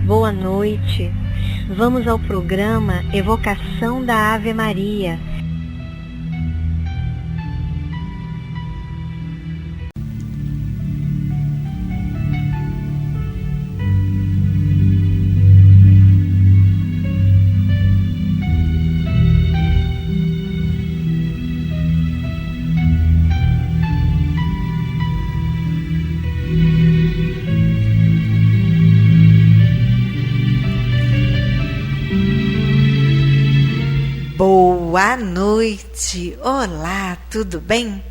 Boa noite. Vamos ao programa Evocação da Ave Maria. Boa noite! Olá, tudo bem?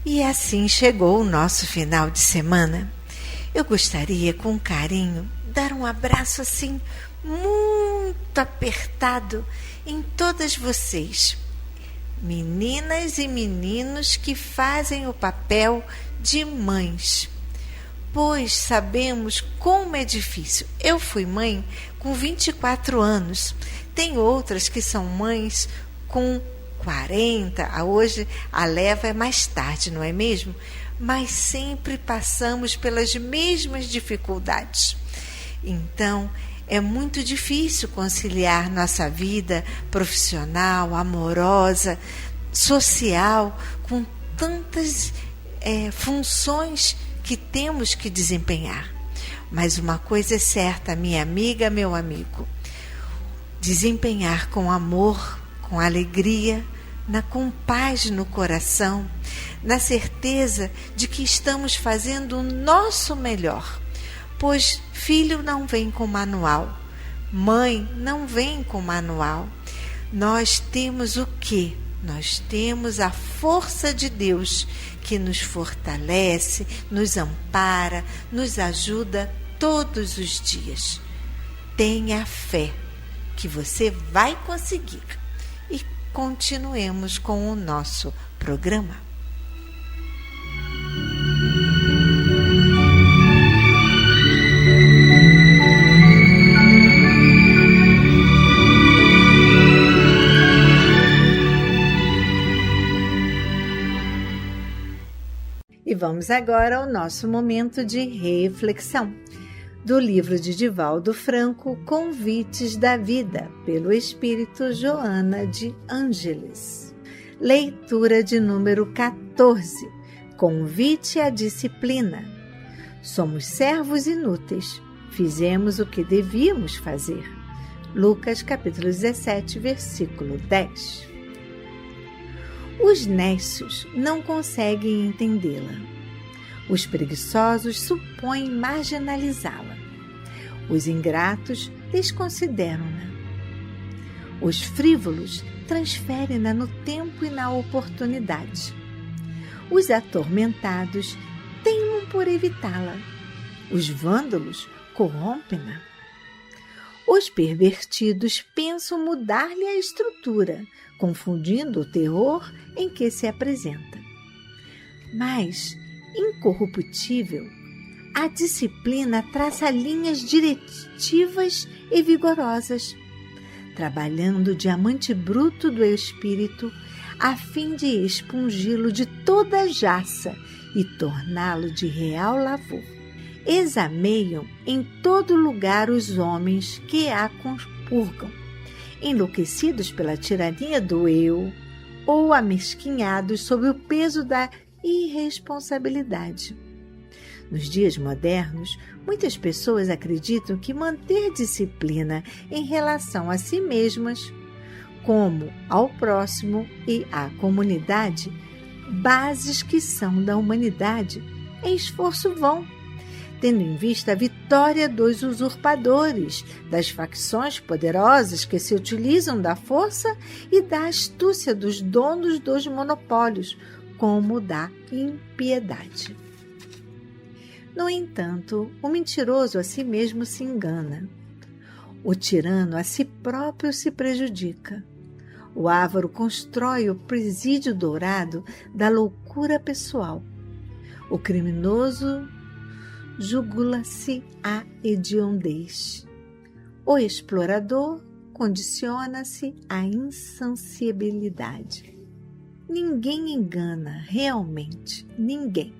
E assim chegou o nosso final de semana. Eu gostaria, com carinho, dar um abraço assim, muito apertado em todas vocês, meninas e meninos que fazem o papel de mães. Pois sabemos como é difícil. Eu fui mãe com 24 anos. Tem outras que são mães com 40. Hoje a leva é mais tarde, não é mesmo? Mas sempre passamos pelas mesmas dificuldades. Então, é muito difícil conciliar nossa vida profissional, amorosa, social, com tantas funções que temos que desempenhar. Mas uma coisa é certa, minha amiga, meu amigo: desempenhar com amor, com alegria, com paz no coração, na certeza de que estamos fazendo o nosso melhor. Pois filho não vem com manual, mãe não vem com manual. Nós temos o quê? Nós temos a força de Deus que nos fortalece, nos ampara, nos ajuda todos os dias. Tenha fé que você vai conseguir. E continuemos com o nosso programa. E vamos agora ao nosso momento de reflexão. Do livro de Divaldo Franco, Convites da Vida, pelo Espírito Joana de Ângeles. Leitura de número 14. Convite à disciplina. Somos servos inúteis. Fizemos o que devíamos fazer. Lucas capítulo 17, versículo 10. Os nécios não conseguem entendê-la. Os preguiçosos supõem marginalizá-la. Os ingratos desconsideram-na. Os frívolos transferem-na no tempo e na oportunidade. Os atormentados teimam por evitá-la. Os vândalos corrompem-na. Os pervertidos pensam mudar-lhe a estrutura, confundindo o terror em que se apresenta. Mas, incorruptível, a disciplina traça linhas diretivas e vigorosas, trabalhando o diamante bruto do espírito a fim de expungi-lo de toda a jaça e torná-lo de real lavor. Exameiam em todo lugar os homens que a compurgam, enlouquecidos pela tirania do eu ou amesquinhados sob o peso da irresponsabilidade. Nos dias modernos, muitas pessoas acreditam que manter disciplina em relação a si mesmas, como ao próximo e à comunidade, bases que são da humanidade, é esforço vão, tendo em vista a vitória dos usurpadores, das facções poderosas que se utilizam da força e da astúcia dos donos dos monopólios, como da impiedade. No entanto, o mentiroso a si mesmo se engana. O tirano a si próprio se prejudica. O avaro constrói o presídio dourado da loucura pessoal. O criminoso jugula-se à hediondez. O explorador condiciona-se à insaciabilidade. Ninguém engana realmente, ninguém.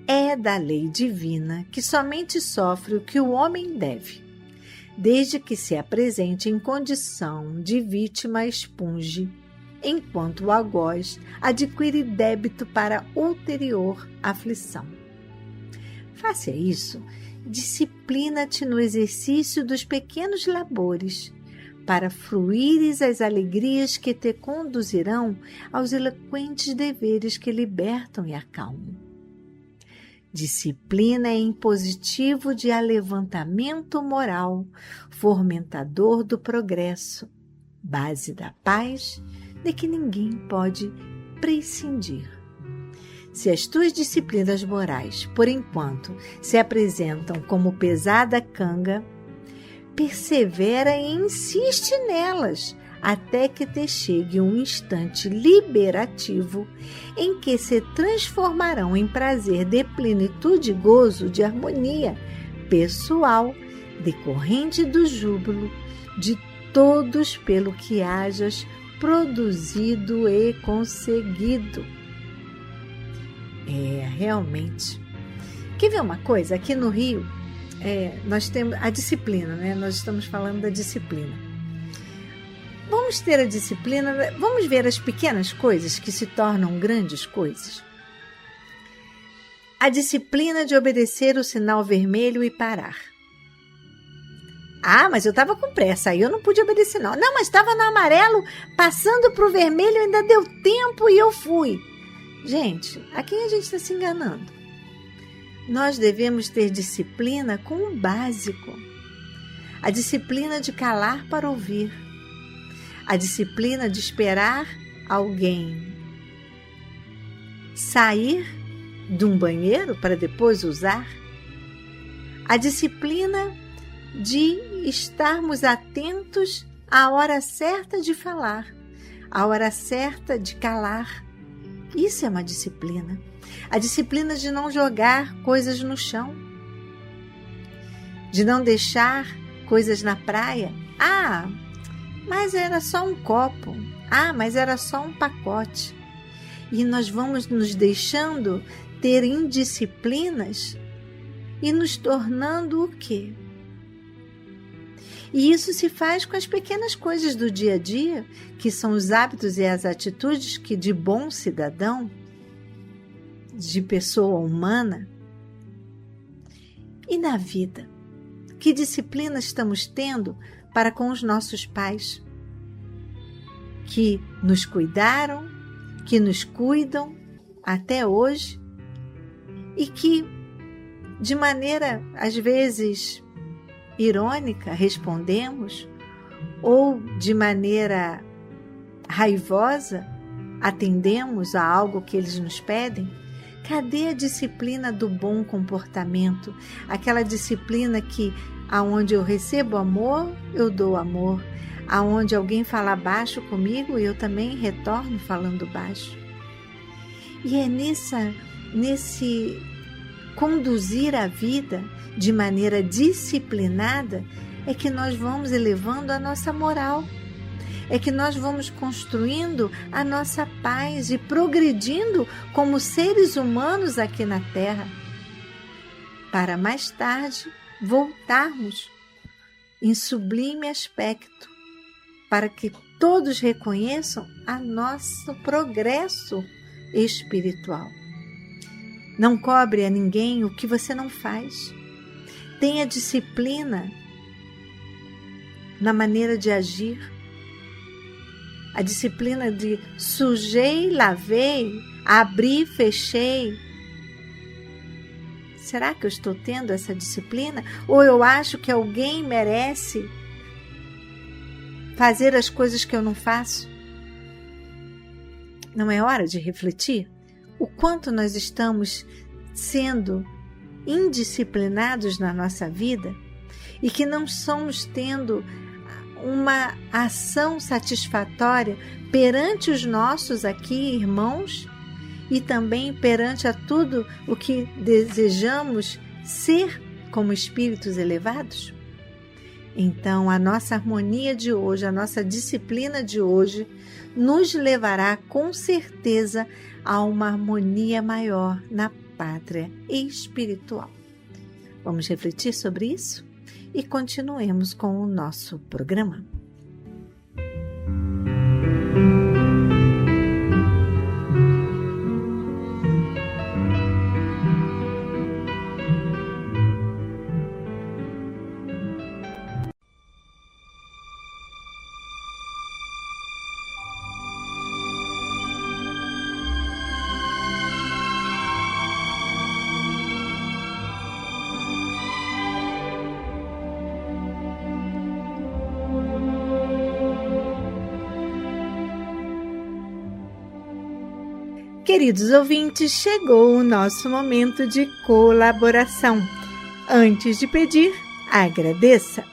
É da lei divina que somente sofre o que o homem deve. desde que se apresente em condição de vítima expunge, enquanto o algoz adquire débito para ulterior aflição. Face a isso, disciplina-te no exercício dos pequenos labores, para fruires as alegrias que te conduzirão aos eloquentes deveres que libertam e acalmam. Disciplina é impositivo de alevantamento moral, fomentador do progresso, base da paz, de que ninguém pode prescindir. Se as tuas disciplinas morais, por enquanto, se apresentam como pesada canga, persevera e insiste nelas, até que te chegue um instante liberativo em que se transformarão em prazer de plenitude e gozo de harmonia pessoal, decorrente do júbilo de todos pelo que hajas produzido e conseguido. Realmente. Quer ver uma coisa? Aqui no Rio, nós temos a disciplina, né? Nós estamos falando da disciplina. Vamos ter a disciplina, vamos ver as pequenas coisas que se tornam grandes coisas. A disciplina de obedecer o sinal vermelho e parar. Mas eu estava com pressa, aí eu não pude obedecer não. Não, mas estava no amarelo, passando para o vermelho, ainda deu tempo e eu fui. Gente, a quem a gente está se enganando? Nós devemos ter disciplina com o básico. A disciplina de calar para ouvir. A disciplina de esperar alguém sair de um banheiro para depois usar. A disciplina de estarmos atentos à hora certa de falar, à hora certa de calar. Isso é uma disciplina. A disciplina de não jogar coisas no chão, de não deixar coisas na praia. Mas era só um copo. Mas era só um pacote. E nós vamos nos deixando ter indisciplinas e nos tornando o quê? E isso se faz com as pequenas coisas do dia a dia, que são os hábitos e as atitudes que de bom cidadão, de pessoa humana. E na vida, que disciplina estamos tendo para com os nossos pais, que nos cuidaram, que nos cuidam até hoje e que, de maneira, às vezes, irônica, respondemos, ou de maneira raivosa, atendemos a algo que eles nos pedem? Cadê a disciplina do bom comportamento? Aquela disciplina que, aonde eu recebo amor, eu dou amor. Aonde alguém fala baixo comigo, eu também retorno falando baixo. E é nesse conduzir a vida de maneira disciplinada é que nós vamos elevando a nossa moral. É que nós vamos construindo a nossa paz e progredindo como seres humanos aqui na Terra, para mais tarde voltarmos em sublime aspecto, para que todos reconheçam o nosso progresso espiritual. Não cobre a ninguém o que você não faz. Tenha disciplina na maneira de agir. A disciplina de sujei, lavei, abri, fechei. Será que eu estou tendo essa disciplina? Ou eu acho que alguém merece fazer as coisas que eu não faço? Não é hora de refletir o quanto nós estamos sendo indisciplinados na nossa vida e que não estamos tendo uma ação satisfatória perante os nossos aqui irmãos e também perante a tudo o que desejamos ser como espíritos elevados? Então, a nossa harmonia de hoje, a nossa disciplina de hoje, nos levará com certeza a uma harmonia maior na pátria espiritual. Vamos refletir sobre isso? e continuemos com o nosso programa. Queridos ouvintes, chegou o nosso momento de colaboração. Antes de pedir, agradeça.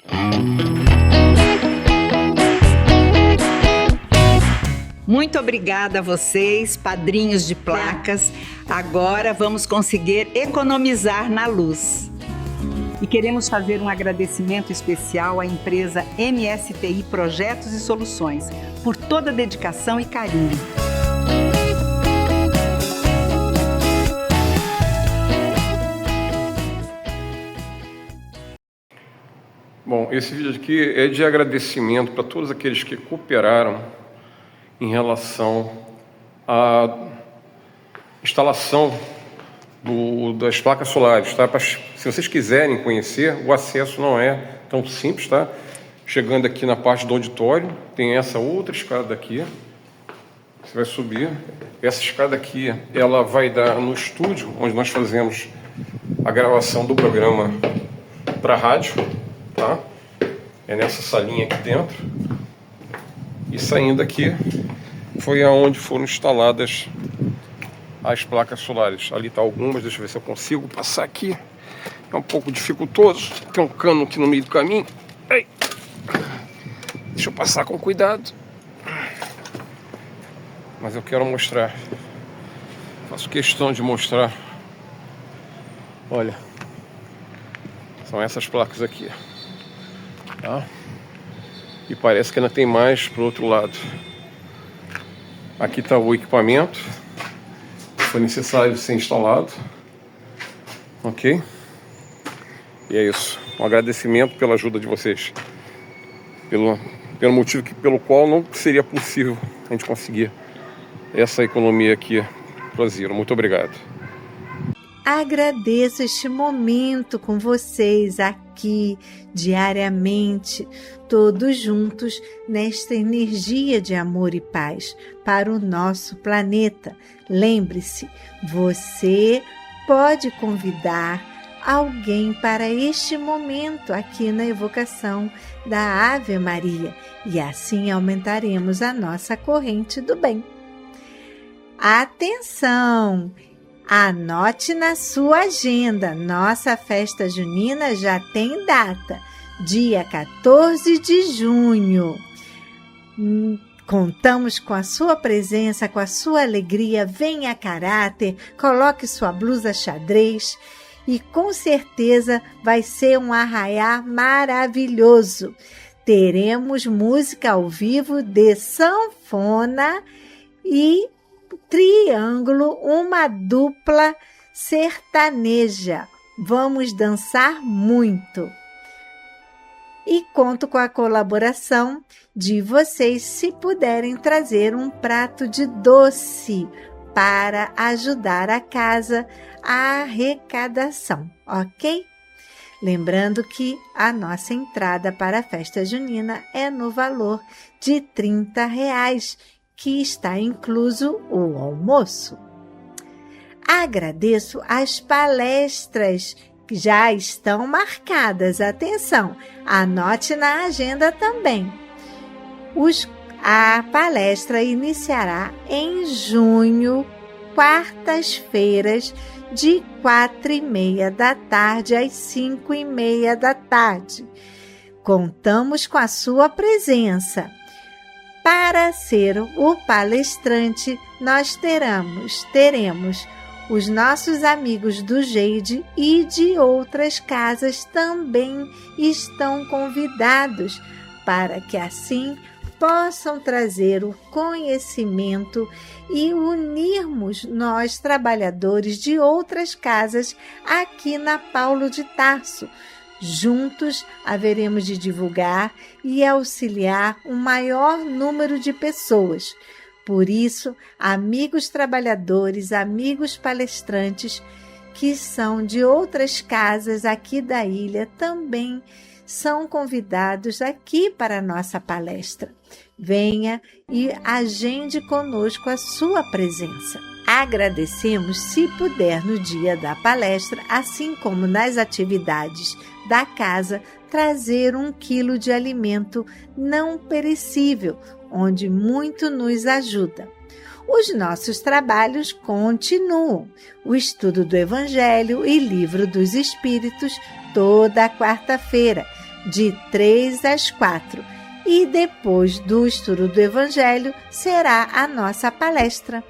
Muito obrigada a vocês, padrinhos de placas. Agora vamos conseguir economizar na luz. E queremos fazer um agradecimento especial à empresa MSTI Projetos e Soluções por toda a dedicação e carinho. Bom, esse vídeo aqui é de agradecimento para todos aqueles que cooperaram em relação à instalação das placas solares, tá? Se vocês quiserem conhecer, o acesso não é tão simples, tá? Chegando aqui na parte do auditório, tem essa outra escada aqui, você vai subir. Essa escada aqui, ela vai dar no estúdio, onde nós fazemos a gravação do programa para rádio. Tá? É nessa salinha aqui dentro. E saindo aqui foi aonde foram instaladas as placas solares. Ali tá algumas, deixa eu ver se eu consigo passar aqui. É um pouco dificultoso, tem um cano aqui no meio do caminho. Ei. Deixa eu passar com cuidado. Mas eu quero mostrar. Faço questão de mostrar. Olha, são essas placas aqui. Tá? E parece que ainda tem mais pro outro lado. Aqui está o equipamento que foi necessário ser instalado. Ok? E é isso. Um agradecimento pela ajuda de vocês. Pelo motivo pelo qual não seria possível a gente conseguir essa economia aqui pro Ziro. Muito obrigado. Agradeço este momento com vocês aqui diariamente, todos juntos nesta energia de amor e paz para o nosso planeta. Lembre-se, você pode convidar alguém para este momento aqui na evocação da Ave Maria e assim aumentaremos a nossa corrente do bem. Atenção! Anote na sua agenda, nossa festa junina já tem data, dia 14 de junho. Contamos com a sua presença, com a sua alegria, venha a caráter, coloque sua blusa xadrez e com certeza vai ser um arraiá maravilhoso. Teremos música ao vivo de sanfona e triângulo, uma dupla sertaneja. Vamos dançar muito. E conto com a colaboração de vocês se puderem trazer um prato de doce para ajudar a casa a arrecadação, ok? Lembrando que a nossa entrada para a festa junina é no valor de R$30, que está incluso o almoço. Agradeço as palestras que já estão marcadas. Atenção, anote na agenda também. A palestra iniciará em junho, quartas-feiras, de 4h30 da tarde às 5h30 da tarde. Contamos com a sua presença. Para ser o palestrante, nós teremos os nossos amigos do Geide e de outras casas também estão convidados para que assim possam trazer o conhecimento e unirmos nós, trabalhadores de outras casas, aqui na Paulo de Tarso, Juntos haveremos de divulgar e auxiliar um maior número de pessoas. Por isso, amigos trabalhadores, amigos palestrantes que são de outras casas aqui da ilha também são convidados aqui para a nossa palestra. Venha e agende conosco a sua presença. Agradecemos, se puder, no dia da palestra, assim como nas atividades da casa, trazer 1 quilo de alimento não perecível, onde muito nos ajuda. Os nossos trabalhos continuam. O estudo do Evangelho e Livro dos Espíritos, toda a quarta-feira, de 3 às 4. E depois do estudo do Evangelho, será a nossa palestra.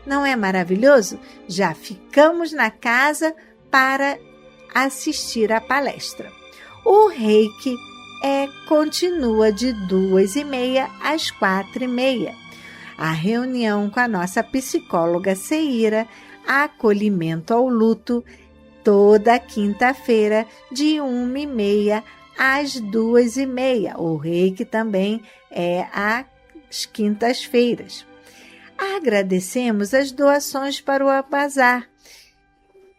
Não é maravilhoso? Já ficamos na casa para assistir à palestra. O Reiki continua de 2h30 às 4h30. A reunião com a nossa psicóloga Seira, acolhimento ao luto, toda quinta-feira, de 1h30 às 2h30. O Reiki também é às quintas-feiras. Agradecemos as doações para o bazar.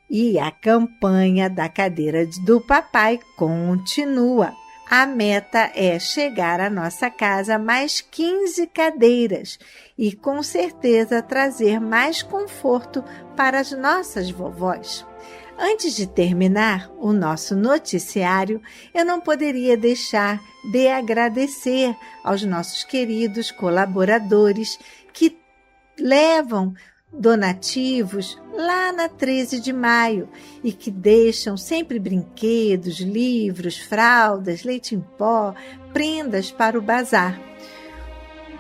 E a campanha da cadeira do papai continua. A meta é chegar à nossa casa mais 15 cadeiras e, com certeza, trazer mais conforto para as nossas vovós. Antes de terminar o nosso noticiário, eu não poderia deixar de agradecer aos nossos queridos colaboradores que levam donativos lá na 13 de maio e que deixam sempre brinquedos, livros, fraldas, leite em pó, prendas para o bazar.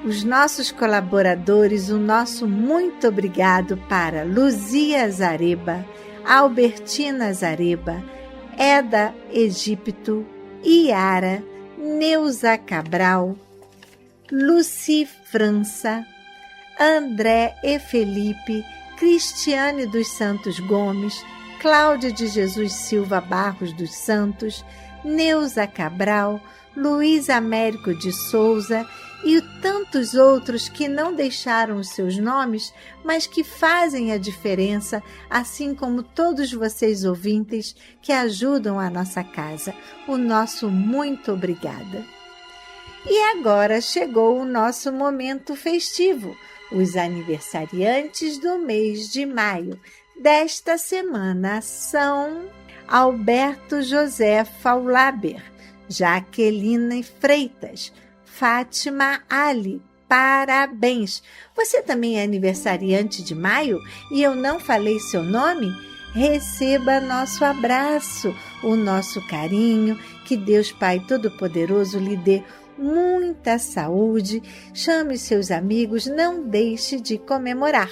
Os nossos colaboradores, o nosso muito obrigado para Luzia Zareba, Albertina Zareba, Eda Egipto, Iara, Neuza Cabral, Luci França, André e Felipe, Cristiane dos Santos Gomes, Cláudia de Jesus Silva Barros dos Santos, Neuza Cabral, Luiz Américo de Souza e tantos outros que não deixaram os seus nomes, mas que fazem a diferença, assim como todos vocês ouvintes que ajudam a nossa casa. O nosso muito obrigada. E agora chegou o nosso momento festivo. Os aniversariantes do mês de maio desta semana são Alberto José Faulaber, Jaqueline Freitas, Fátima Ali. Parabéns! Você também é aniversariante de maio e eu não falei seu nome? Receba nosso abraço, o nosso carinho, que Deus Pai Todo-Poderoso lhe dê muita saúde, chame seus amigos, não deixe de comemorar.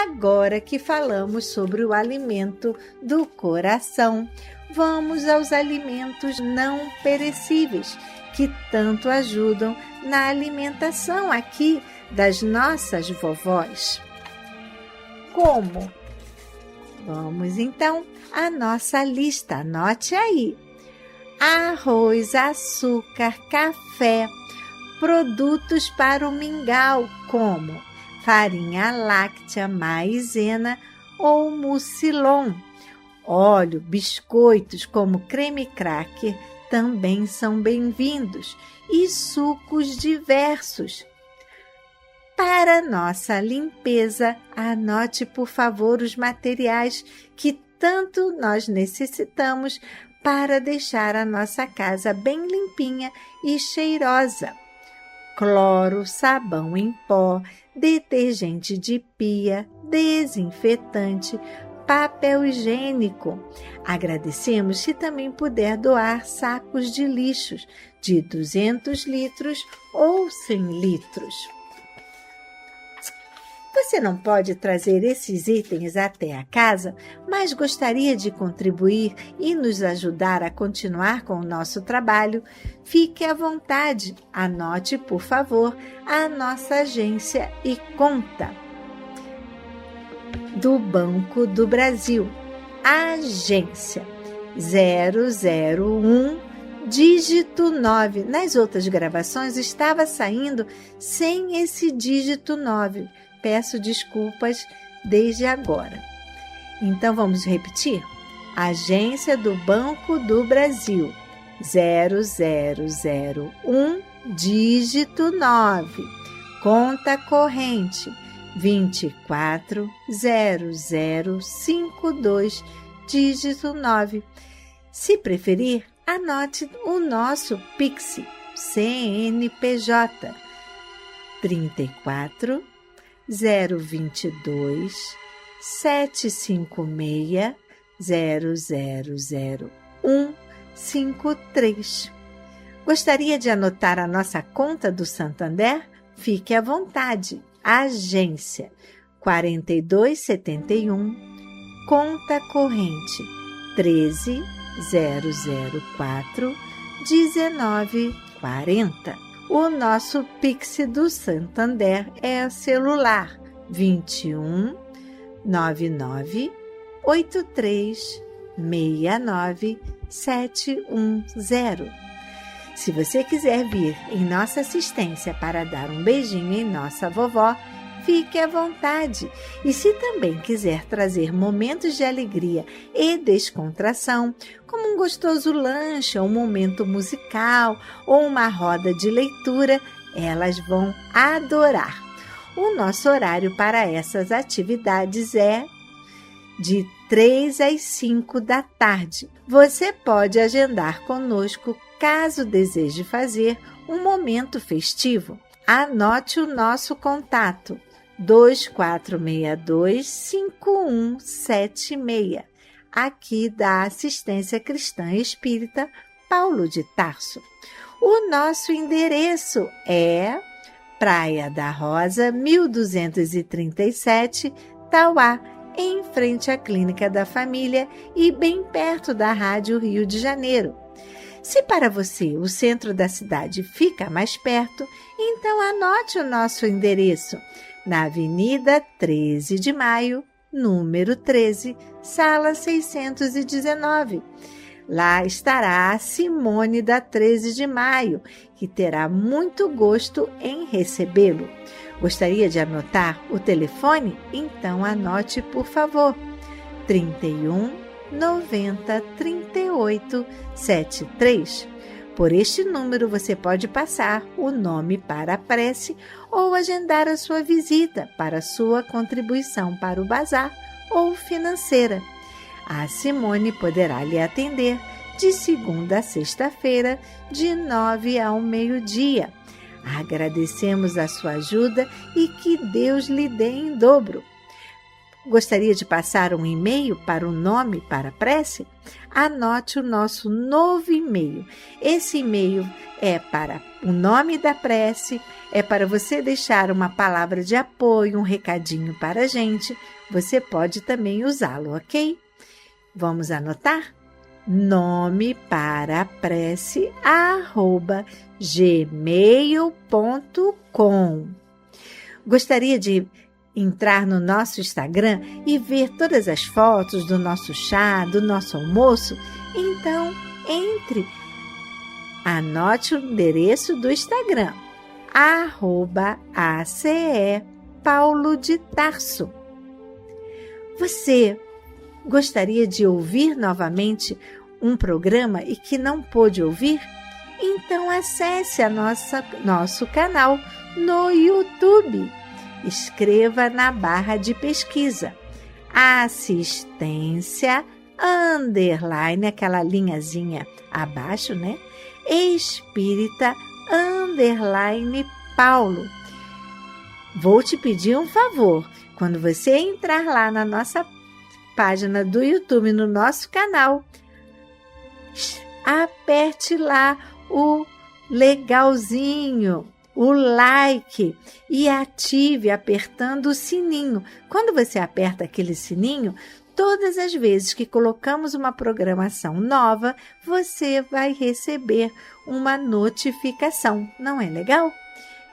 Agora que falamos sobre o alimento do coração, vamos aos alimentos não perecíveis, que tanto ajudam na alimentação aqui das nossas vovós. Como? Vamos então à nossa lista, anote aí. Arroz, açúcar, café, produtos para o mingau, como farinha láctea, maizena ou mucilon. Óleo, biscoitos como creme cracker também são bem-vindos e sucos diversos. Para nossa limpeza, anote, por favor, os materiais que tanto nós necessitamos para deixar a nossa casa bem limpinha e cheirosa. Cloro, sabão em pó, detergente de pia, desinfetante, papel higiênico. Agradecemos se também puder doar sacos de lixos de 200 litros ou 100 litros. Você não pode trazer esses itens até a casa, mas gostaria de contribuir e nos ajudar a continuar com o nosso trabalho? Fique à vontade. Anote, por favor, a nossa agência e conta. Do Banco do Brasil. Agência 001, dígito 9. Nas outras gravações estava saindo sem esse dígito 9. Peço desculpas desde agora. Então vamos repetir? Agência do Banco do Brasil, 0001, dígito 9. Conta corrente, 240052, dígito 9. Se preferir, anote o nosso Pix, CNPJ, 34 022 756 000153. Gostaria de anotar a nossa conta do Santander? Fique à vontade. Agência 4271, conta corrente 13004 1940. O nosso Pix do Santander é celular 21 99 83 69 710. Se você quiser vir em nossa assistência para dar um beijinho em nossa vovó, fique à vontade. E se também quiser trazer momentos de alegria e descontração, como um gostoso lanche, um momento musical ou uma roda de leitura, elas vão adorar. O nosso horário para essas atividades é de 3 às 5 da tarde. Você pode agendar conosco caso deseje fazer um momento festivo. Anote o nosso contato 2462-5176, aqui da Assistência Cristã Espírita Paulo de Tarso. O nosso endereço é Praia da Rosa, 1237, Tauá, em frente à Clínica da Família e bem perto da Rádio Rio de Janeiro. Se para você o centro da cidade fica mais perto, então anote o nosso endereço na Avenida 13 de Maio, número 13, sala 619. Lá estará a Simone da 13 de Maio, que terá muito gosto em recebê-lo. Gostaria de anotar o telefone? Então anote, por favor. 31 90 38 73. Por este número você pode passar o nome para a prece ou agendar a sua visita para sua contribuição para o bazar ou financeira. A Simone poderá lhe atender de segunda a sexta-feira, de 9 ao meio-dia. Agradecemos a sua ajuda e que Deus lhe dê em dobro. Gostaria de passar um e-mail para o nome para a prece? Anote o nosso novo e-mail. Esse e-mail é para o nome da prece, é para você deixar uma palavra de apoio, um recadinho para a gente. Você pode também usá-lo, ok? Vamos anotar? Nome para a prece @gmail.com. Gostaria de entrar no nosso Instagram e ver todas as fotos do nosso chá, do nosso almoço? Então, entre. Anote o endereço do Instagram, @ACE Paulo de Tarso. Você gostaria de ouvir novamente um programa e que não pôde ouvir? Então acesse nosso canal no YouTube. Escreva na barra de pesquisa Assistência _ aquela linhazinha abaixo, né? Espírita _ Paulo. Vou te pedir um favor. Quando você entrar lá na nossa página do YouTube, no nosso canal, aperte lá o legalzinho, o like, e ative apertando o sininho. Quando você aperta aquele sininho, todas as vezes que colocamos uma programação nova, você vai receber uma notificação. Não é legal?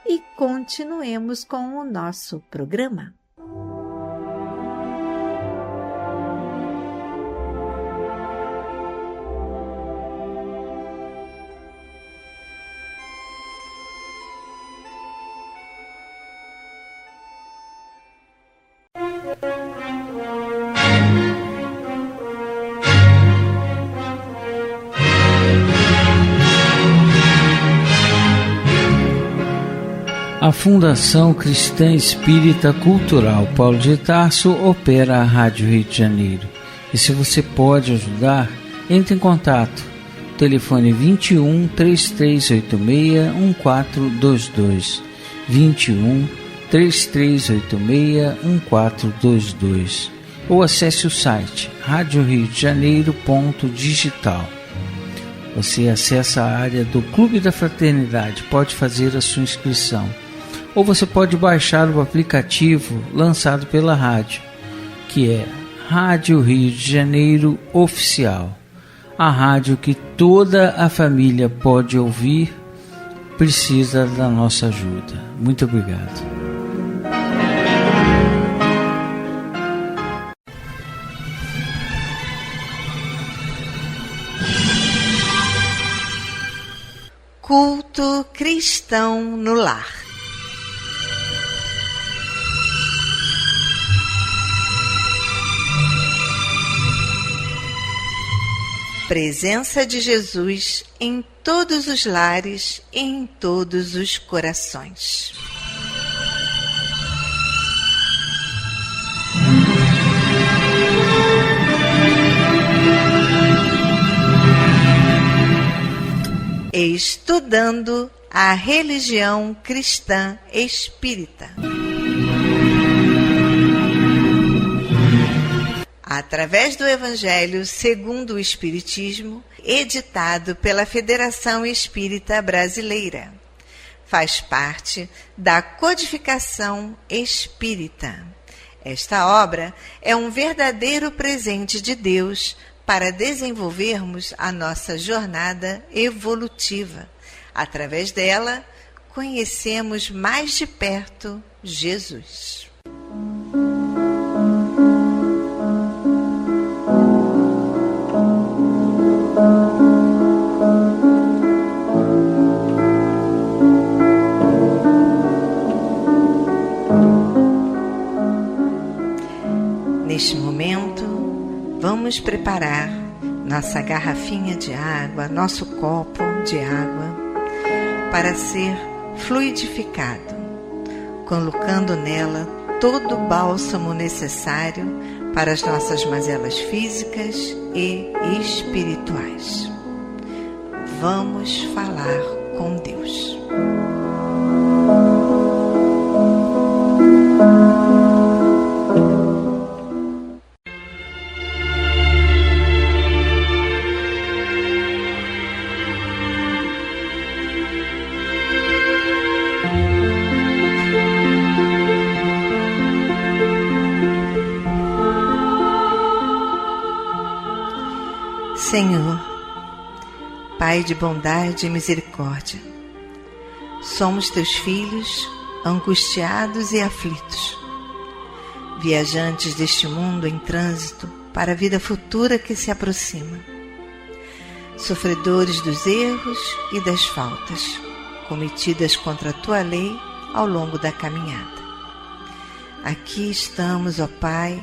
E continuemos com o nosso programa. A Fundação Cristã Espírita Cultural Paulo de Tarso opera a Rádio Rio de Janeiro. E se você pode ajudar, entre em contato. Telefone 21 3386 1422. 21 3386 1422. Ou acesse o site radioriodejaneiro.digital. Você acessa a área do Clube da Fraternidade, pode fazer a sua inscrição. Ou você pode baixar o aplicativo lançado pela rádio, que é Rádio Rio de Janeiro Oficial. A rádio que toda a família pode ouvir, precisa da nossa ajuda. Muito obrigado. Culto cristão no lar. Presença de Jesus em todos os lares e em todos os corações. Estudando a religião cristã espírita. Através do Evangelho segundo o Espiritismo, editado pela Federação Espírita Brasileira. Faz parte da Codificação Espírita. Esta obra é um verdadeiro presente de Deus para desenvolvermos a nossa jornada evolutiva. Através dela, conhecemos mais de perto Jesus. Neste momento, vamos preparar nossa garrafinha de água, nosso copo de água, para ser fluidificado, colocando nela todo o bálsamo necessário para as nossas mazelas físicas e espirituais. Vamos falar com Deus. Senhor, Pai de bondade e misericórdia, somos teus filhos, angustiados e aflitos, viajantes deste mundo em trânsito para a vida futura que se aproxima, sofredores dos erros e das faltas cometidas contra a tua lei ao longo da caminhada. Aqui estamos, ó Pai,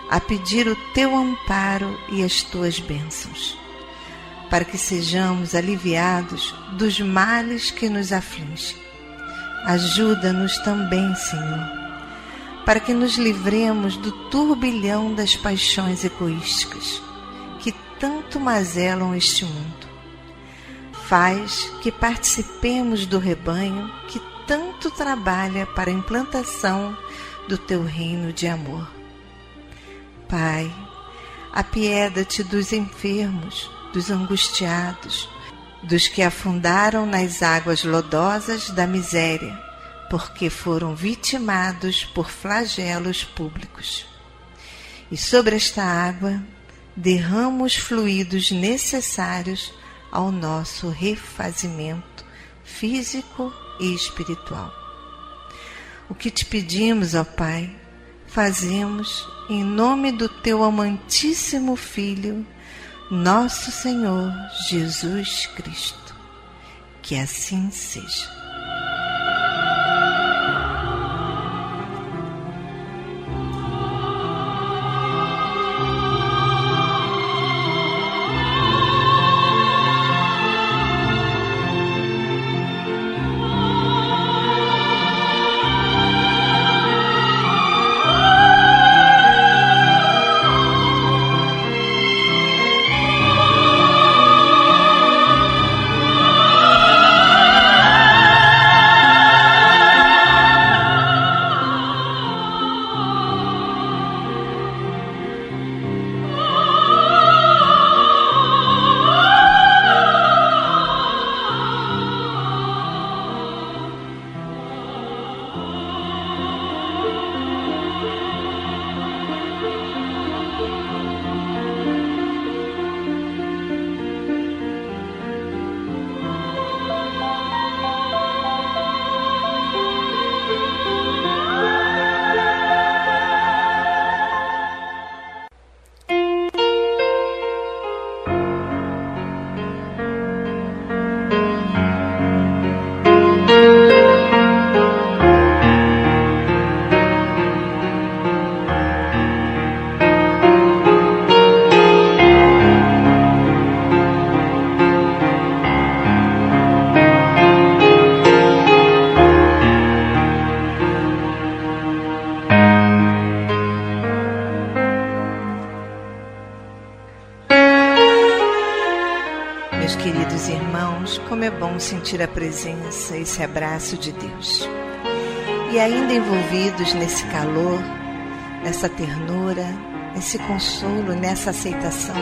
a pedir o teu amparo e as tuas bênçãos, para que sejamos aliviados dos males que nos afligem. Ajuda-nos também, Senhor, para que nos livremos do turbilhão das paixões egoísticas que tanto mazelam este mundo. Faz que participemos do rebanho que tanto trabalha para a implantação do teu reino de amor. Pai, apieda-te dos enfermos, dos angustiados, dos que afundaram nas águas lodosas da miséria, porque foram vitimados por flagelos públicos. E sobre esta água derrama os fluidos necessários ao nosso refazimento físico e espiritual. O que te pedimos, ó Pai, fazemos em nome do teu amantíssimo Filho, nosso Senhor Jesus Cristo. Que assim seja. meus queridos irmãos, como é bom sentir a presença, esse abraço de Deus. E ainda envolvidos nesse calor, nessa ternura, nesse consolo, nessa aceitação,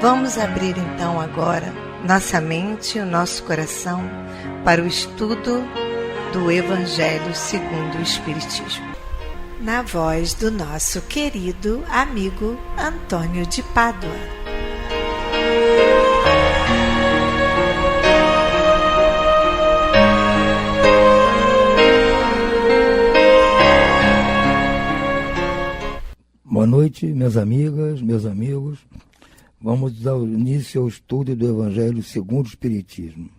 vamos abrir então agora nossa mente e o nosso coração para o estudo do Evangelho segundo o Espiritismo, na voz do nosso querido amigo Antônio de Pádua. Boa noite, minhas amigas, meus amigos. Vamos dar início ao estudo do Evangelho segundo o Espiritismo.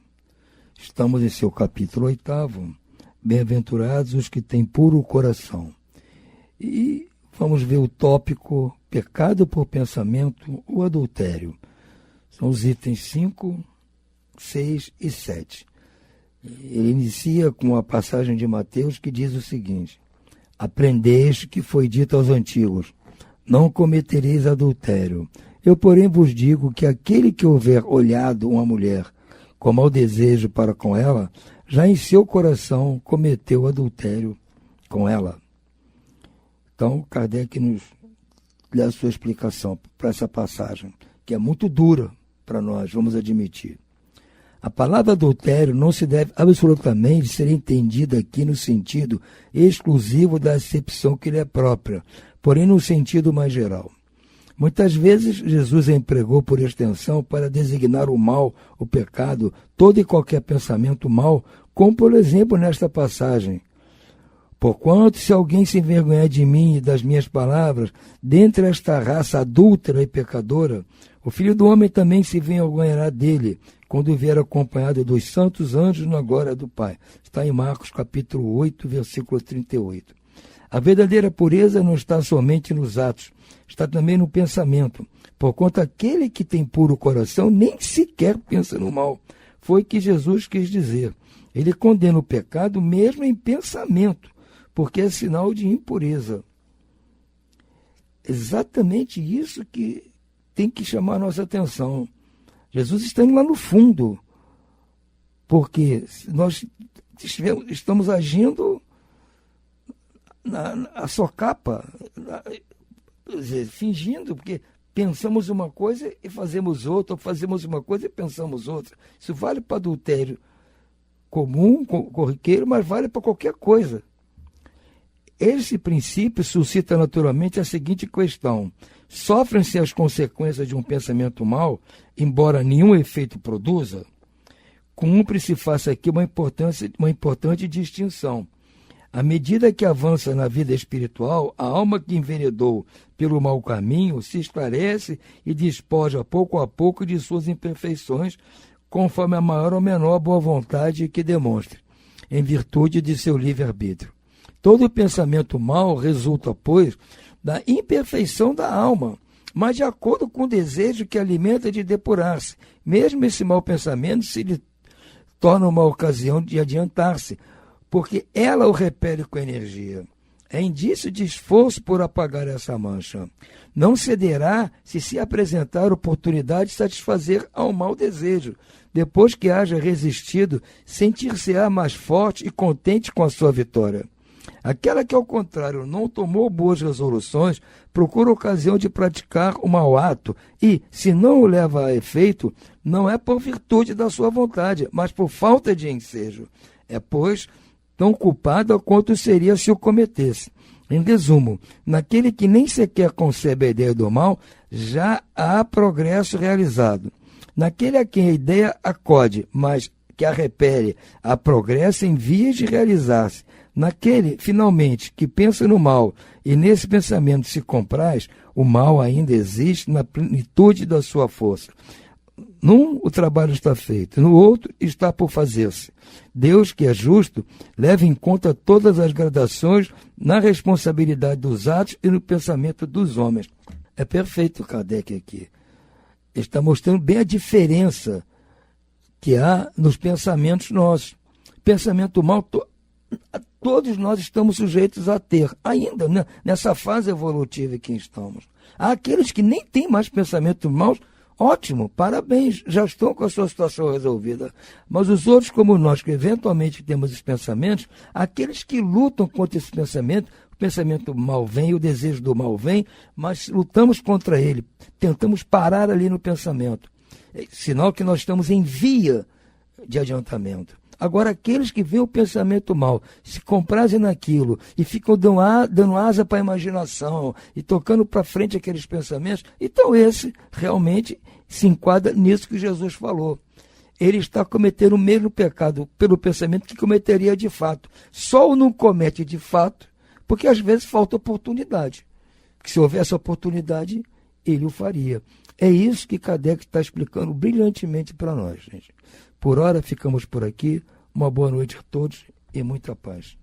Estamos em seu capítulo 8º, Bem-aventurados os que têm puro coração. E vamos ver o tópico pecado por pensamento, o adultério. São os itens 5, 6 e 7. Ele inicia com a passagem de Mateus que diz o seguinte: aprendeste que foi dito aos antigos, não cometereis adultério. Eu, porém, vos digo que aquele que houver olhado uma mulher com mau desejo para com ela, já em seu coração cometeu adultério com ela. Então, Kardec nos dá a sua explicação para essa passagem, que é muito dura para nós, vamos admitir. A palavra adultério não se deve absolutamente ser entendida aqui no sentido exclusivo da acepção que lhe é própria, porém no sentido mais geral. Muitas vezes Jesus a empregou por extensão para designar o mal, o pecado, todo e qualquer pensamento mau, como por exemplo nesta passagem. Porquanto se alguém se envergonhar de mim e das minhas palavras, dentre esta raça adúltera e pecadora, o Filho do Homem também se envergonhará dele, quando vier acompanhado dos santos anjos na glória do Pai. Está em Marcos capítulo 8, versículo 38. A verdadeira pureza não está somente nos atos, está também no pensamento, porquanto aquele que tem puro coração nem sequer pensa no mal. Foi o que Jesus quis dizer. Ele condena o pecado mesmo em pensamento, porque é sinal de impureza. Exatamente isso que tem que chamar a nossa atenção. Jesus está indo lá no fundo, porque nós estamos agindo a socapa, fingindo, porque pensamos uma coisa e fazemos outra, ou fazemos uma coisa e pensamos outra. Isso vale para adultério comum, corriqueiro, mas vale para qualquer coisa. Esse princípio suscita naturalmente a seguinte questão: sofrem-se as consequências de um pensamento mau, embora nenhum efeito produza? Cumpre-se faça aqui uma importante distinção. À medida que avança na vida espiritual, a alma que enveredou pelo mau caminho se esclarece e despoja pouco a pouco de suas imperfeições, conforme a maior ou menor boa vontade que demonstre, em virtude de seu livre-arbítrio. Todo pensamento mau resulta, pois, da imperfeição da alma, mas de acordo com o desejo que alimenta de depurar-se. Mesmo esse mau pensamento se lhe torna uma ocasião de adiantar-se, porque ela o repele com energia. É indício de esforço por apagar essa mancha. Não cederá se apresentar oportunidade de satisfazer ao mau desejo. Depois que haja resistido, sentir-se-á mais forte e contente com a sua vitória. Aquela que, ao contrário, não tomou boas resoluções, procura ocasião de praticar o mau ato e, se não o leva a efeito, não é por virtude da sua vontade, mas por falta de ensejo. É, pois, tão culpada quanto seria se o cometesse. Em resumo, naquele que nem sequer concebe a ideia do mal, já há progresso realizado. Naquele a quem a ideia acode, mas que a repele, há progresso em vias de realizar-se. Naquele, finalmente, que pensa no mal e nesse pensamento se compraz, o mal ainda existe na plenitude da sua força. Num, o trabalho está feito, no outro, está por fazer-se. Deus, que é justo, leva em conta todas as gradações na responsabilidade dos atos e no pensamento dos homens. É perfeito Kardec aqui. Ele está mostrando bem a diferença que há nos pensamentos nossos. Pensamento mal, todos nós estamos sujeitos a ter, ainda nessa fase evolutiva em que estamos. Há aqueles que nem têm mais pensamentos maus, ótimo, parabéns, já estão com a sua situação resolvida. Mas os outros, como nós, que eventualmente temos esses pensamentos, aqueles que lutam contra esse pensamento, o pensamento mal vem, o desejo do mal vem, mas lutamos contra ele, tentamos parar ali no pensamento. Sinal que nós estamos em via de adiantamento. Agora, aqueles que veem o pensamento mal, se comprazem naquilo e ficam dando asa para a imaginação e tocando para frente aqueles pensamentos, então esse realmente se enquadra nisso que Jesus falou. Ele está cometendo o mesmo pecado pelo pensamento que cometeria de fato. Só o não comete de fato porque às vezes falta oportunidade. Que se houvesse oportunidade, ele o faria. É isso que Kardec está explicando brilhantemente para nós, gente. Por hora, ficamos por aqui. Uma boa noite a todos e muita paz.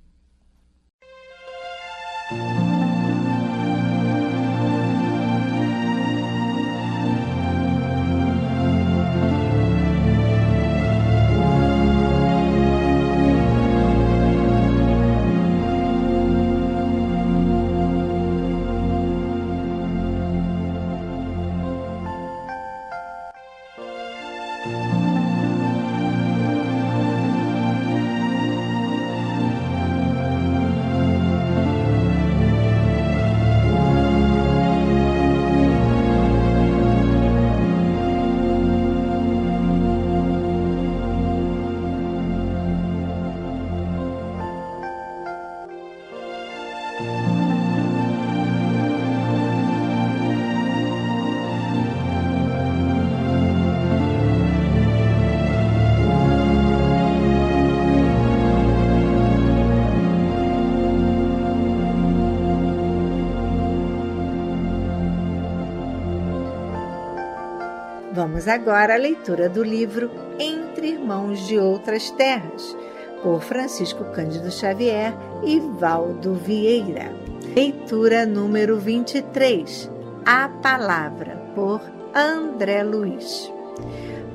Vamos agora à leitura do livro Entre Irmãos de Outras Terras, por Francisco Cândido Xavier e Valdo Vieira. Leitura número 23, A Palavra, por André Luiz.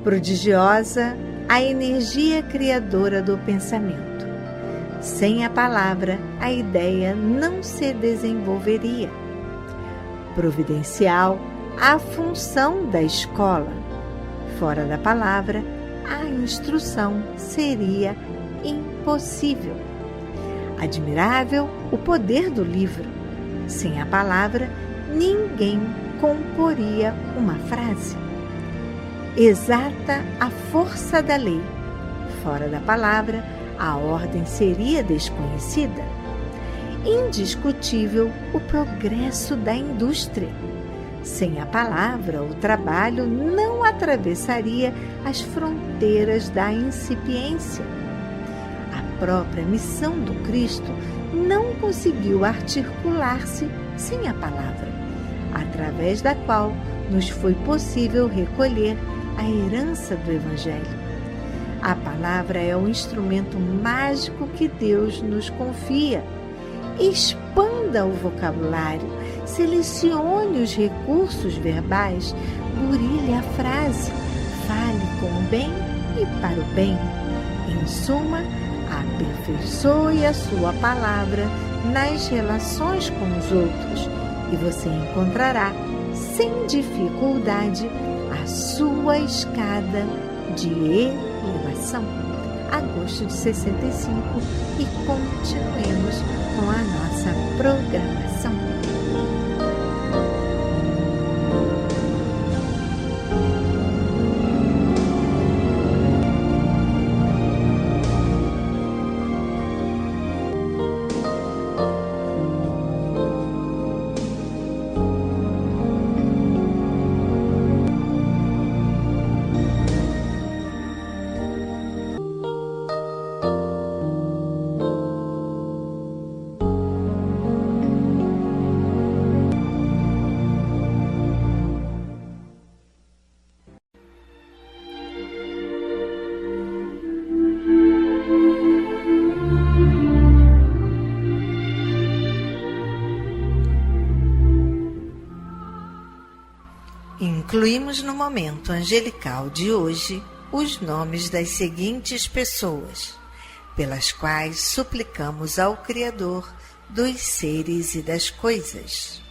Prodigiosa a energia criadora do pensamento. Sem a palavra, a ideia não se desenvolveria. Providencial a função da escola. Fora da palavra, a instrução seria impossível. Admirável o poder do livro. Sem a palavra, ninguém comporia uma frase. Exata a força da lei. Fora da palavra, a ordem seria desconhecida. Indiscutível o progresso da indústria. Sem a palavra, o trabalho não atravessaria as fronteiras da incipiência. A própria missão do Cristo não conseguiu articular-se sem a palavra, através da qual nos foi possível recolher a herança do Evangelho. A palavra é o instrumento mágico que Deus nos confia. Expanda o vocabulário, selecione os recursos verbais, burilhe a frase, fale com o bem e para o bem. Em suma, aperfeiçoe a sua palavra nas relações com os outros e você encontrará, sem dificuldade, a sua escada de elevação. Agosto de 65, e continuemos com a nossa programação. Incluímos no momento angelical de hoje os nomes das seguintes pessoas, pelas quais suplicamos ao Criador dos seres e das coisas.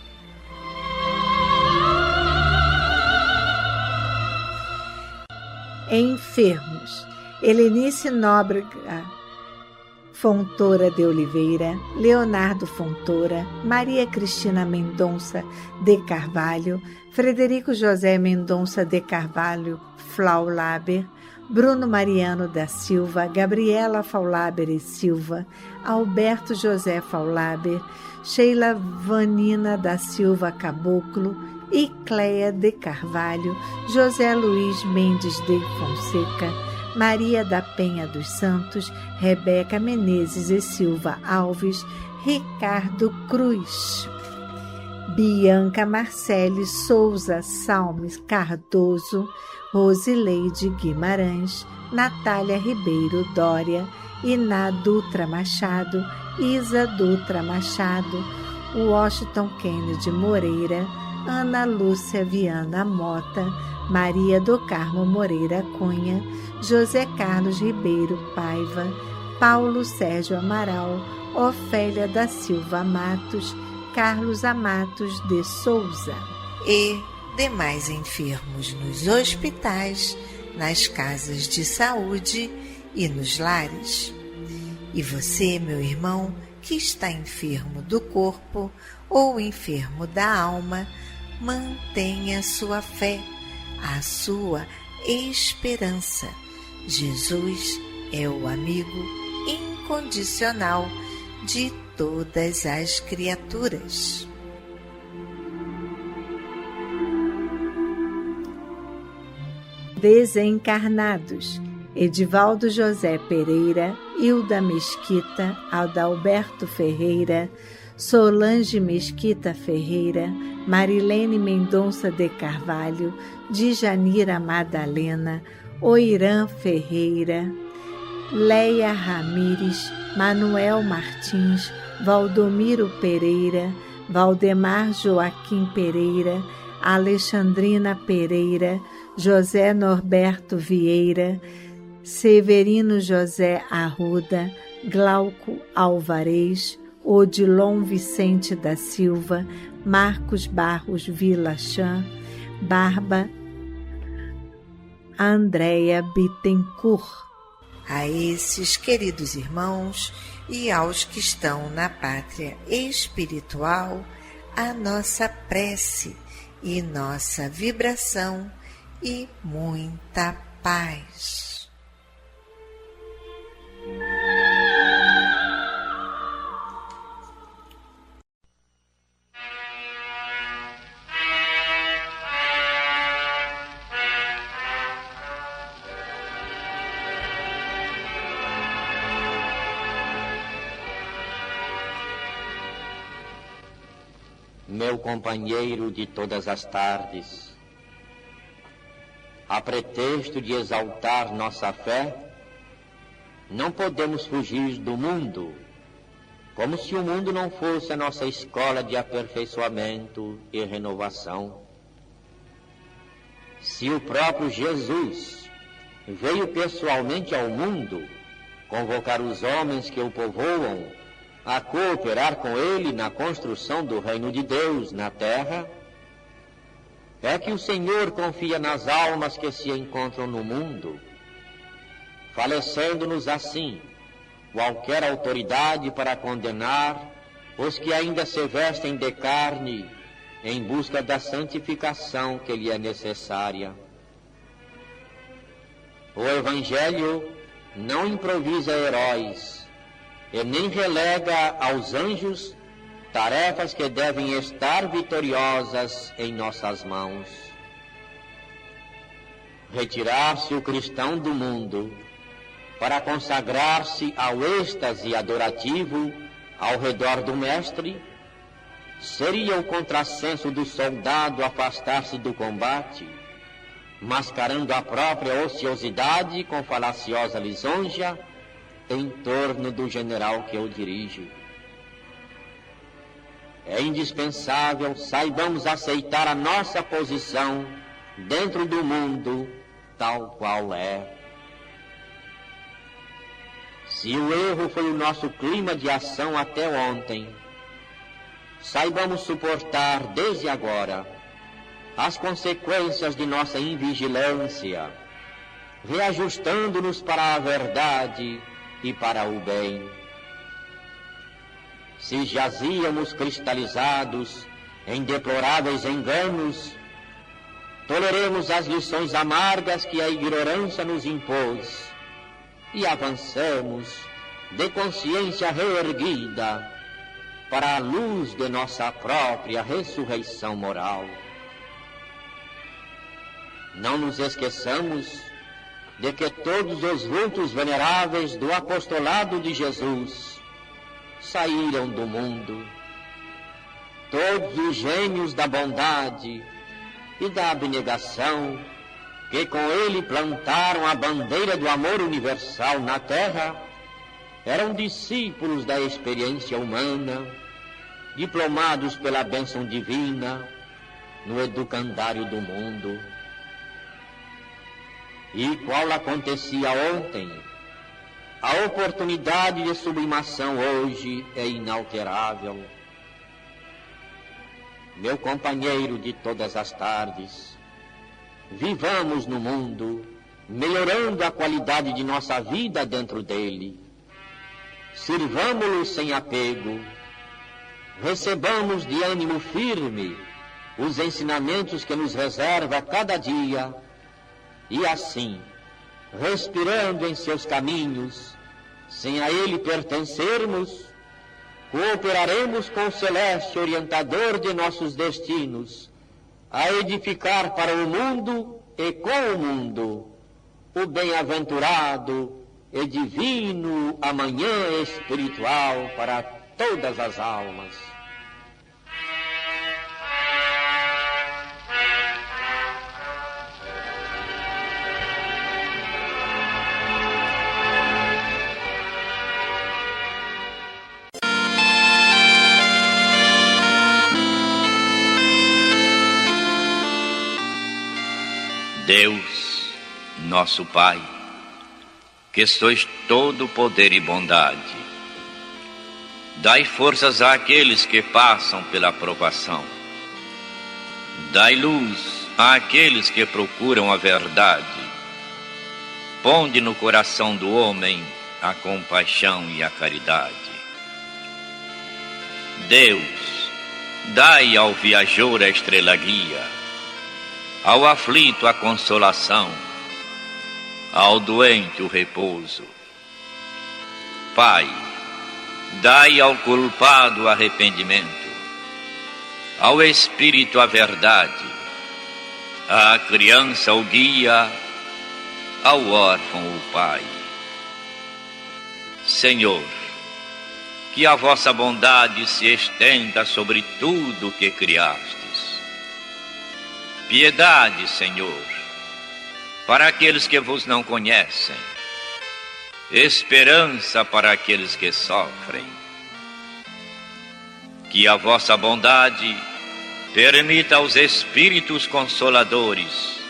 enfermos: Helenice Nóbrega Fontoura de Oliveira, Leonardo Fontoura, Maria Cristina Mendonça de Carvalho, Frederico José Mendonça de Carvalho Flaulaber, Bruno Mariano da Silva, Gabriela Faulaber e Silva, Alberto José Faulaber, Sheila Vanina da Silva Caboclo e Cleia de Carvalho, José Luiz Mendes de Fonseca, Maria da Penha dos Santos, Rebeca Menezes e Silva Alves, Ricardo Cruz, Bianca Marcele Souza Salmes Cardoso, Rosileide Guimarães, Natália Ribeiro Dória, Iná Dutra Machado, Isa Dutra Machado, Washington Kennedy Moreira, Ana Lúcia Viana Mota, Maria do Carmo Moreira Cunha, José Carlos Ribeiro Paiva, Paulo Sérgio Amaral, Ofélia da Silva Matos, Carlos Amatos de Souza e demais enfermos nos hospitais, nas casas de saúde e nos lares. E você, meu irmão, que está enfermo do corpo ou enfermo da alma, mantenha sua fé, a sua esperança. Jesus é o amigo incondicional de todas as criaturas. Desencarnados: Edivaldo José Pereira, Hilda Mesquita, Adalberto Ferreira, Solange Mesquita Ferreira, Marilene Mendonça de Carvalho, Djanira Madalena, Oirã Ferreira, Leia Ramires, Manuel Martins, Valdomiro Pereira, Valdemar Joaquim Pereira, Alexandrina Pereira, José Norberto Vieira, Severino José Arruda, Glauco Alvarez, Odilon Vicente da Silva, Marcos Barros Vilachan, Barba Andréia Bittencourt. A esses queridos irmãos e aos que estão na pátria espiritual, a nossa prece e nossa vibração e muita paz. Meu companheiro de todas as tardes, a pretexto de exaltar nossa fé, não podemos fugir do mundo, como se o mundo não fosse a nossa escola de aperfeiçoamento e renovação. Se o próprio Jesus veio pessoalmente ao mundo convocar os homens que o povoam a cooperar com ele na construção do reino de Deus na terra, é que o Senhor confia nas almas que se encontram no mundo, falecendo-nos assim qualquer autoridade para condenar os que ainda se vestem de carne em busca da santificação que lhe é necessária. O Evangelho não improvisa heróis e nem relega aos anjos tarefas que devem estar vitoriosas em nossas mãos. Retirar-se o cristão do mundo para consagrar-se ao êxtase adorativo ao redor do Mestre seria o contrassenso do soldado afastar-se do combate, mascarando a própria ociosidade com falaciosa lisonja em torno do general que o dirige. É indispensável saibamos aceitar a nossa posição dentro do mundo tal qual é. Se o erro foi o nosso clima de ação até ontem, saibamos suportar desde agora as consequências de nossa invigilância, reajustando-nos para a verdade e para o bem. Se jazíamos cristalizados em deploráveis enganos, toleremos as lições amargas que a ignorância nos impôs e avançamos de consciência reerguida para a luz de nossa própria ressurreição moral. Não nos esqueçamos de que todos os vultos veneráveis do apostolado de Jesus saíram do mundo. Todos os gênios da bondade e da abnegação que com ele plantaram a bandeira do amor universal na terra eram discípulos da experiência humana, diplomados pela bênção divina no educandário do mundo. E qual acontecia ontem, a oportunidade de sublimação hoje é inalterável. Meu companheiro de todas as tardes, vivamos no mundo, melhorando a qualidade de nossa vida dentro dele. Sirvamo-lo sem apego, recebamos de ânimo firme os ensinamentos que nos reserva cada dia, e assim, respirando em seus caminhos, sem a ele pertencermos, cooperaremos com o celeste orientador de nossos destinos, a edificar para o mundo e com o mundo o bem-aventurado e divino amanhã espiritual para todas as almas. Deus, nosso Pai, que sois todo poder e bondade, dai forças àqueles que passam pela provação, dai luz àqueles que procuram a verdade, ponde no coração do homem a compaixão e a caridade. Deus, dai ao viajor a estrela guia, ao aflito a consolação, ao doente o repouso. Pai, dai ao culpado arrependimento, ao espírito a verdade, à criança o guia, ao órfão o pai. Senhor, que a vossa bondade se estenda sobre tudo o que criastes. Piedade, Senhor, para aqueles que vos não conhecem, esperança para aqueles que sofrem. Que a vossa bondade permita aos Espíritos Consoladores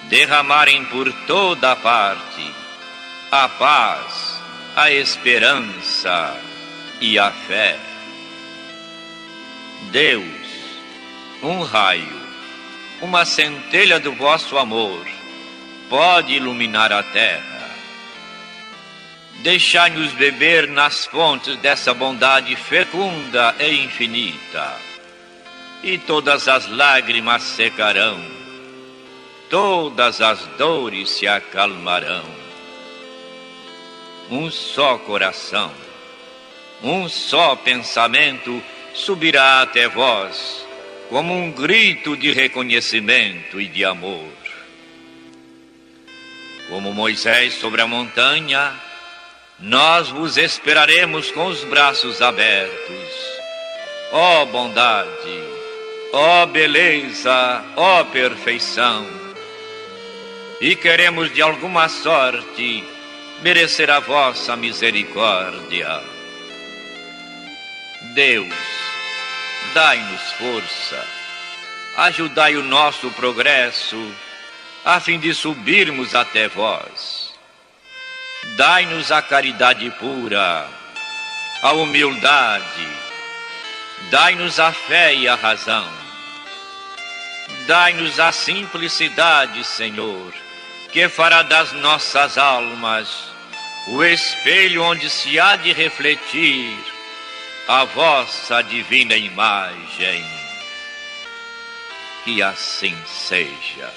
derramarem por toda a parte a paz, a esperança e a fé. Deus, um raio, uma centelha do vosso amor pode iluminar a terra. Deixai-nos beber nas fontes dessa bondade fecunda e infinita, e todas as lágrimas secarão, todas as dores se acalmarão. Um só coração, um só pensamento subirá até vós, como um grito de reconhecimento e de amor. Como Moisés sobre a montanha, nós vos esperaremos com os braços abertos. Ó bondade, ó beleza, ó perfeição. E queremos de alguma sorte merecer a vossa misericórdia. Deus, dai-nos força, ajudai o nosso progresso, a fim de subirmos até vós. Dai-nos a caridade pura, a humildade, dai-nos a fé e a razão. Dai-nos a simplicidade, Senhor, que fará das nossas almas o espelho onde se há de refletir a vossa divina imagem. Que assim seja.